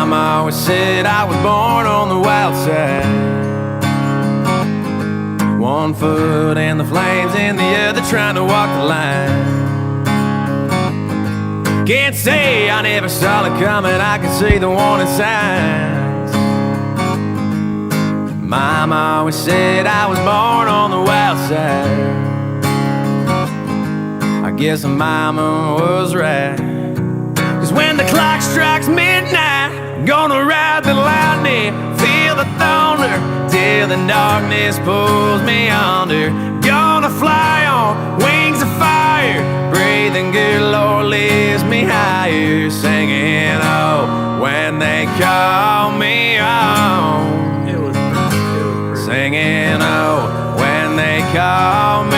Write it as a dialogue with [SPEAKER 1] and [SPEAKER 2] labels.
[SPEAKER 1] Mama always said I was born on the wild side. One foot in the flames and the other trying to walk the line. Can't say I never saw it coming, I can see the warning signs. Mama always said I was born on the wild side. I guess Mama was right. 'Cause when the clock strikes midnight, I'm gonna ride the lightning, feel the thunder, till the darkness pulls me under. Gonna fly on wings of fire, breathing good Lord lifts me higher. Singing, oh, when they call me home. Singing, oh, when they call me